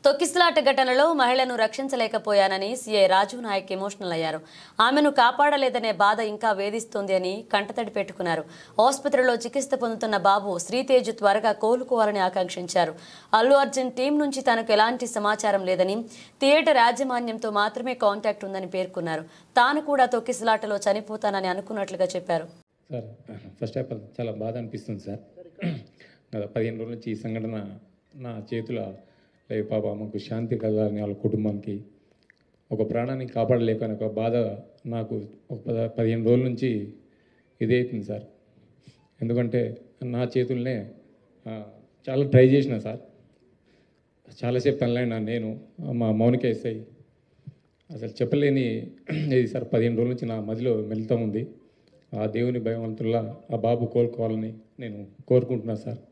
తొక్కిసలాట ఘటనలో మహిళను రక్షించలేకపోయానని సీఐ రాజు నాయక్ ఎమోషనల్ అయ్యారు. ఆమెను కాపాడలేదనే బాధ ఇంకా వేధిస్తోంది అని కంటతడి పెట్టుకున్నారు. ఆసుపత్రిలో చికిత్స పొందుతున్న బాబు శ్రీతేజ్ త్వరగా కోలుకోవాలని ఆకాంక్షించారు. అల్లు అర్జున్ టీం నుంచి తనకు ఎలాంటి సమాచారం లేదని, థియేటర్ యాజమాన్యంతో మాత్రమే కాంటాక్ట్ ఉందని పేర్కొన్నారు. తాను కూడా తొక్కిసలాటలో చనిపోతానని అనుకున్నట్లుగా చెప్పారు. సార్, ఫస్ట్ ఆఫ్ ఆల్ చాలా బాధ అనిపిస్తుంది సార్. గత 15 రోజుల నుంచి ఈ సంఘటన నా చేతుల లేదు. పాప ఆమెకు శాంతి కలగాలని, వాళ్ళ కుటుంబానికి ఒక ప్రాణాన్ని కాపాడలేకని ఒక బాధ నాకు ఒక 15 రోజుల నుంచి ఇదే అవుతుంది సార్. ఎందుకంటే నా చేతుల్నే చాలా ట్రై చేసిన సార్. చాలాసేపు తనలేనా నేను, మా మౌనిక ఎస్ఐ అసలు చెప్పలేని ఇది సార్. 15 రోజుల నుంచి నా మదిలో మెలుతా ఉంది. ఆ దేవుని భగవంతుల్లా ఆ బాబు కోలుకోవాలని నేను కోరుకుంటున్నా సార్.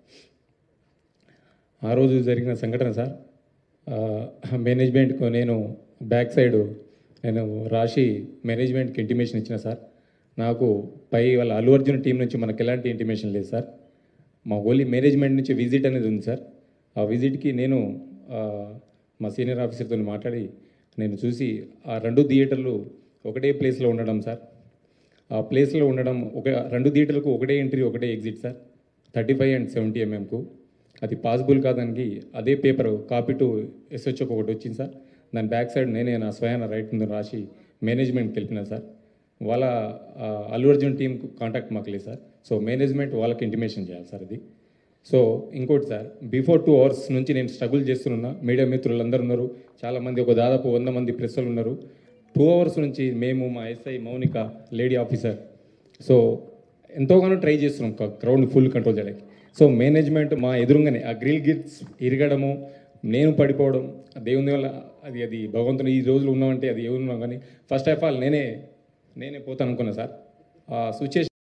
ఆ రోజు జరిగిన సంఘటన సార్, మేనేజ్మెంట్కు నేను బ్యాక్ సైడ్ నేను రాసి మేనేజ్మెంట్కి ఇంటిమేషన్ ఇచ్చిన సార్. నాకు పై వాళ్ళ అల్లు అర్జున్ టీం నుంచి మనకు ఎలాంటి ఇంటిమేషన్ లేదు సార్. మా ఓన్లీ మేనేజ్మెంట్ నుంచి విజిట్ అనేది ఉంది సార్. ఆ విజిట్కి నేను మా సీనియర్ ఆఫీసర్తో మాట్లాడి నేను చూసి ఆ 2 థియేటర్లు ఒకటే ప్లేస్లో ఉండడం సార్. ఆ ప్లేస్లో ఉండడం 2 థియేటర్లకు ఒకటే ఎంట్రీ ఒకటే ఎగ్జిట్ సార్. 35 and 70 mm అది పాసిబుల్ కాదానికి అదే పేపర్ కాపీ టు SHO ఒకటి వచ్చింది సార్. దాని బ్యాక్ సైడ్ నేనే నా స్వయాన రైట్ ముందు రాసి మేనేజ్మెంట్కి వెళ్ళినా సార్. వాళ్ళ అల్లు అర్జున్ టీం కాంటాక్ట్ మాకు లేదు సార్. సో మేనేజ్మెంట్ వాళ్ళకి ఇంటిమేషన్ చేయాలి సార్ అది. సో ఇంకోటి సార్, బిఫోర్ 2 hours నుంచి నేను స్ట్రగుల్ చేస్తున్నా. మీడియా మిత్రులందరూ ఉన్నారు, చాలామంది, ఒక దాదాపు 100 మంది ప్రెస్సులు ఉన్నారు. 2 hours నుంచి మేము, మా SI Mounika lady officer, so ఎంతోగానో ట్రై చేస్తున్నాం క్రౌడ్ని ఫుల్ కంట్రోల్ చేయడానికి. సో మేనేజ్మెంట్ మా ఎదురుగానే ఆ గ్రిల్ గిట్స్ ఇరగడము, నేను పడిపోవడం, దేవుని వల్ల అది భగవంతుని ఈ రోజులు ఉన్నామంటే అది ఎవరున్నాం. కానీ ఫస్ట్ ఆఫ్ ఆల్ నేనే పోతాను అనుకున్నా సార్. ఆ సిచ్యుయేషన్